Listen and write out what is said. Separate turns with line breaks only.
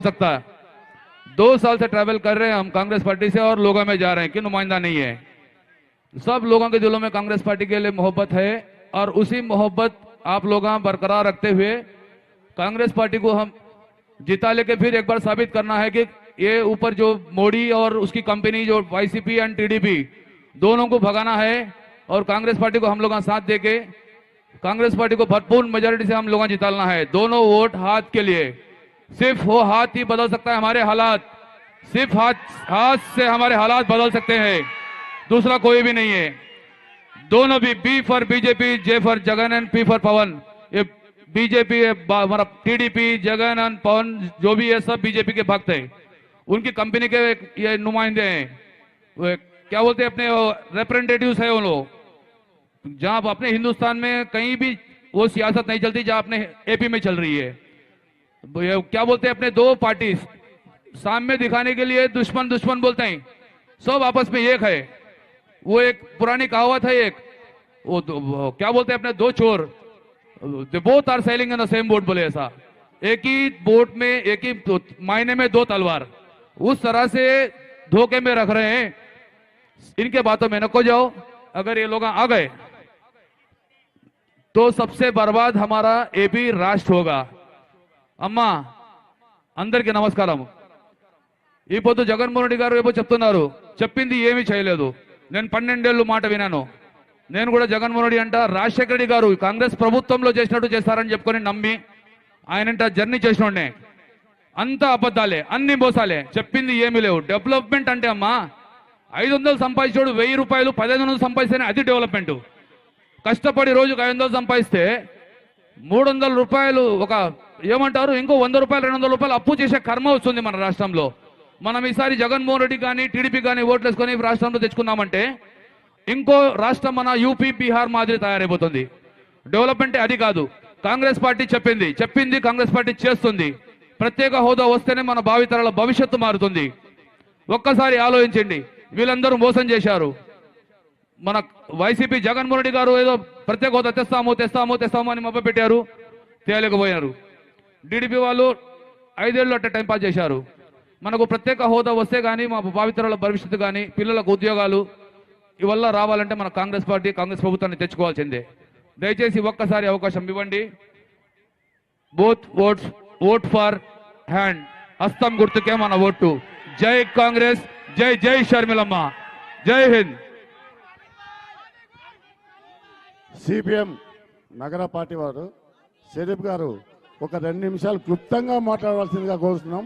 सकता है। 2 साल से ट्रैवल कर रहे हैं हम कांग्रेस पार्टी से और लोगों में जा रहे हैं कि नुमाइंदा नहीं है। सब लोगों के दिलों में कांग्रेस पार्टी के लिए मोहब्बत है और उसी मोहब्बत आप लोग बरकरार रखते हुए कांग्रेस पार्टी को हम जिता लेके फिर एक बार साबित करना है कि ये ऊपर जो मोदी और उसकी कंपनी जो वाईसीपी एंड टीडीपी दोनों को भगाना है और कांग्रेस पार्टी को हम लोग साथ देके कांग्रेस पार्टी को भरपूर मेजोरिटी से हम लोग जिताना है। दोनों वोट हाथ के लिए, सिर्फ वो हाथ ही बदल सकता है हमारे हालात, सिर्फ हाथ से हमारे हालात बदल सकते हैं, दूसरा कोई भी नहीं है। दोनों भी B for BJP, J for Jagan and P for Pawan. ये बीजेपी हमारा टीडीपी, जगन एंड पवन जो भी है सब बीजेपी के भक्त हैं, उनकी कंपनी के ये नुमाइंदे हैं, क्या बोलते हैं अपने रिप्रेजेंटेटिव्स है वो लोग। जहां अपने हिंदुस्तान में कहीं भी वो सियासत नहीं चलती जहां अपने एपी में चल रही है। क्या बोलते हैं अपने दो पार्टी सामने दिखाने के लिए दुश्मन दुश्मन बोलते हैं, सब आपस में एक है। वो एक पुरानी कहावत है, एक वो क्या बोलते हैं अपने दो चोर, they both are sailing in the same boat, बोले ऐसा, एक ही बोट में एक ही मायने में दो तलवार, उस तरह से धोखे में रख रहे हैं। इनके बातों में नको जाओ, अगर ये लोग आ गए तो सबसे बर्बाद हमारा एपी राष्ट्र होगा। అమ్మా అందరికీ నమస్కారం। ఈ పొద్దు జగన్మోహన్ రెడ్డి గారు ఏమో చెప్తున్నారు, చెప్పింది ఏమీ చేయలేదు। నేను 12 ఏళ్ళు మాట విన్నాను। నేను కూడా జగన్మోహన్ రెడ్డి అంట రాజశేఖర రెడ్డి గారు కాంగ్రెస్ ప్రభుత్వంలో చేసినట్టు చేస్తారని చెప్పుకొని నమ్మి ఆయనంట జర్నీ చేసినోడ్నే। అంతా అబద్ధాలే, అన్ని మోసాలే, చెప్పింది ఏమీ లేవు। డెవలప్మెంట్ అంటే అమ్మా 500 సంపాదించాడు, 1000 రూపాయలు 1500 సంపాదిస్తేనే అది డెవలప్మెంట్। కష్టపడి రోజుకు 500 సంపాదిస్తే 300 రూపాయలు ఒక ఏమంటారు ఇంకో 100 రూపాయలు 200 రూపాయలు అప్పు చేసే కర్మ వస్తుంది మన రాష్ట్రంలో। మనం ఈసారి జగన్మోహన్ రెడ్డి కానీ టీడీపీ కానీ ఓట్లు వేసుకొని రాష్ట్రంలో తెచ్చుకున్నామంటే ఇంకో రాష్ట్రం మన యూపీ బీహార్ మాదిరి తయారైపోతుంది। డెవలప్మెంట్ అది కాదు, కాంగ్రెస్ పార్టీ చెప్పింది కాంగ్రెస్ పార్టీ చేస్తుంది। ప్రత్యేక హోదా వస్తేనే మన భావితరాల భవిష్యత్తు మారుతుంది। ఒక్కసారి ఆలోచించండి, వీళ్ళందరూ మోసం చేశారు। మన వైసీపీ జగన్మోహన్ రెడ్డి గారు ఏదో ప్రత్యేక హోదా తెస్తాము అని మొబ్బ పెట్టారు, తేలేకపోయారు। టీడీపీ వాళ్ళు 5 ఏళ్ళు అట్ట టైంపాస్ చేశారు। మనకు ప్రత్యేక హోదా వస్తే కానీ మా భావితరాల భవిష్యత్తు కానీ పిల్లలకు ఉద్యోగాలు ఇవల్ల రావాలంటే మన కాంగ్రెస్ పార్టీ కాంగ్రెస్ ప్రభుత్వాన్ని తెచ్చుకోవాల్సిందే। దయచేసి ఒక్కసారి అవకాశం ఇవ్వండి। Both votes, vote for hand, హస్తం గుర్తుకే మన ఓటు। జై కాంగ్రెస్, జై జై షర్మిలమ్మ, జై హింద్।
సిపిఎం నగర పార్టీ వారు షరీఫ్ గారు ఒక 2 నిమిషాలు క్లుప్తంగా మాట్లాడవలసిందిగా కోరుతున్నాం।